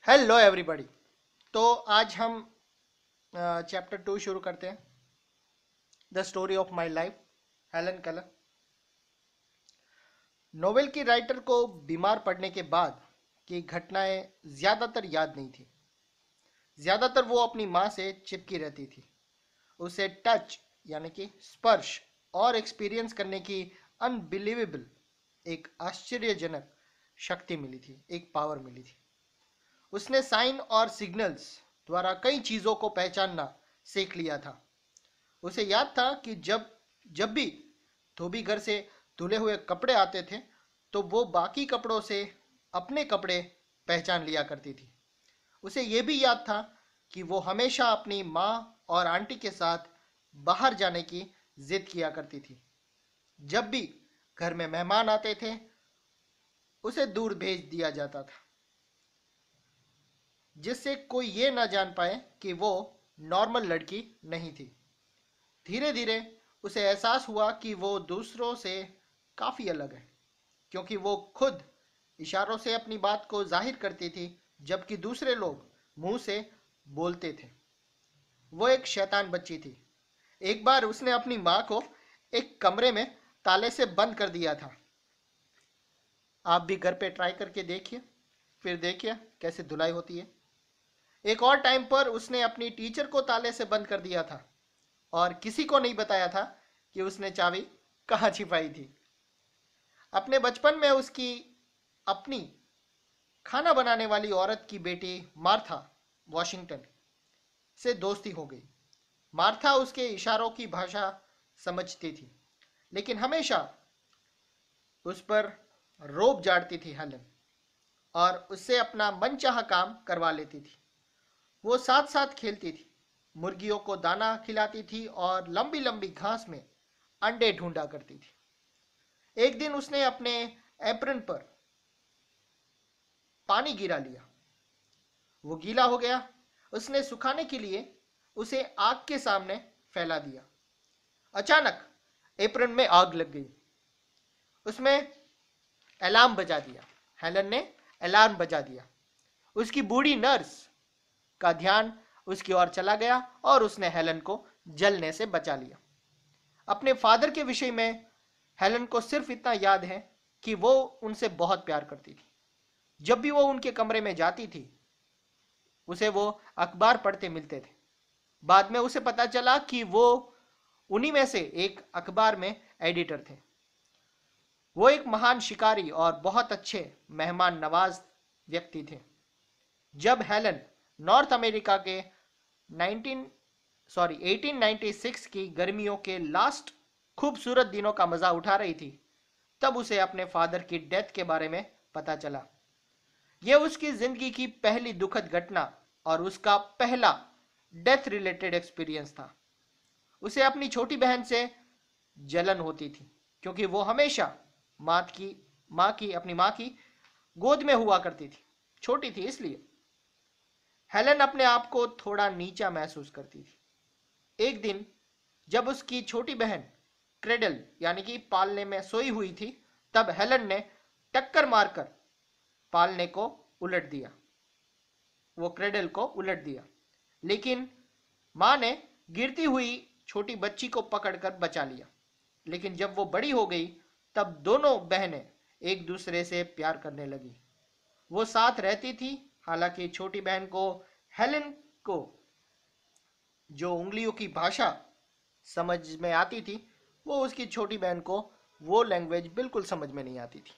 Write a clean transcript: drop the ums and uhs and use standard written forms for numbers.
Hello everybody. तो आज हम चैप्टर 2 शुरू करते हैं। The story of my life, Helen Keller. Novel की राइटर को बीमार पड़ने के बाद की घटनाएं ज़्यादातर याद नहीं थी। ज़्यादातर वो अपनी माँ से चिपकी रहती थी। उसे टच यानी कि स्पर्श और एक्सपीरियंस करने की अनबिलीवेबल, एक आश्चर्यजनक शक्ति मिली थी, एक पावर मिली थी। उसने साइन और सिग्नल्स द्वारा कई चीज़ों को पहचानना सीख लिया था। उसे याद था कि जब जब भी धोबी घर से धुले हुए कपड़े आते थे तो वो बाकी कपड़ों से अपने कपड़े पहचान लिया करती थी। उसे ये भी याद था कि वो हमेशा अपनी माँ और आंटी के साथ बाहर जाने की जिद किया करती थी। जब भी घर में मेहमान आते थे उसे दूर भेज दिया जाता था, जिससे कोई ये ना जान पाए कि वो नॉर्मल लड़की नहीं थी। धीरे धीरे उसे एहसास हुआ कि वो दूसरों से काफ़ी अलग है, क्योंकि वो खुद इशारों से अपनी बात को जाहिर करती थी, जबकि दूसरे लोग मुंह से बोलते थे। वो एक शैतान बच्ची थी। एक बार उसने अपनी माँ को एक कमरे में ताले से बंद कर दिया था। आप भी घर पे ट्राई करके देखिए, फिर देखिए कैसे धुलाई होती है। एक और टाइम पर उसने अपनी टीचर को ताले से बंद कर दिया था और किसी को नहीं बताया था कि उसने चाबी कहाँ छिपाई थी। अपने बचपन में उसकी अपनी खाना बनाने वाली औरत की बेटी मार्था वॉशिंगटन से दोस्ती हो गई। मार्था उसके इशारों की भाषा समझती थी, लेकिन हमेशा उस पर रोब झाड़ती थी हेलन, और उससे अपना मनचाहा काम करवा लेती थी। वो साथ साथ खेलती थी, मुर्गियों को दाना खिलाती थी और लंबी लंबी घास में अंडे ढूंढा करती थी। एक दिन उसने अपने एप्रन पर पानी गिरा लिया। वो गीला हो गया। उसने सुखाने के लिए उसे आग के सामने फैला दिया। अचानक एप्रन में आग लग गई। उसमें अलार्म बजा दिया। हेलन ने अलार्म बजा दिया। उसकी बूढ़ी नर्स का ध्यान उसकी ओर चला गया और उसने हेलन को जलने से बचा लिया। अपने फादर के विषय में हेलन को सिर्फ इतना याद है कि वो उनसे बहुत प्यार करती थी। जब भी वो उनके कमरे में जाती थी उसे वो अखबार पढ़ते मिलते थे। बाद में उसे पता चला कि वो उन्हीं में से एक अखबार में एडिटर थे। वो एक महान शिकारी और बहुत अच्छे मेहमान नवाज व्यक्ति थे। जब हेलन नॉर्थ अमेरिका के 1896 की गर्मियों के लास्ट खूबसूरत दिनों का मजा उठा रही थी, तब उसे अपने फादर की डेथ के बारे में पता चला। यह उसकी जिंदगी की पहली दुखद घटना और उसका पहला डेथ रिलेटेड एक्सपीरियंस था। उसे अपनी छोटी बहन से जलन होती थी, क्योंकि वो हमेशा अपनी माँ की गोद में हुआ करती थी। छोटी थी इसलिए हेलन अपने आप को थोड़ा नीचा महसूस करती थी। एक दिन जब उसकी छोटी बहन क्रेडल यानी कि पालने में सोई हुई थी, तब हेलन ने टक्कर मारकर पालने को उलट दिया। वो क्रेडल को उलट दिया, लेकिन माँ ने गिरती हुई छोटी बच्ची को पकड़कर बचा लिया। लेकिन जब वो बड़ी हो गई तब दोनों बहनें एक दूसरे से प्यार करने लगी। वो साथ रहती थी, हालांकि छोटी बहन को हेलन को जो उंगलियों की भाषा समझ में आती थी, वो उसकी छोटी बहन को वो लैंग्वेज बिल्कुल समझ में नहीं आती थी।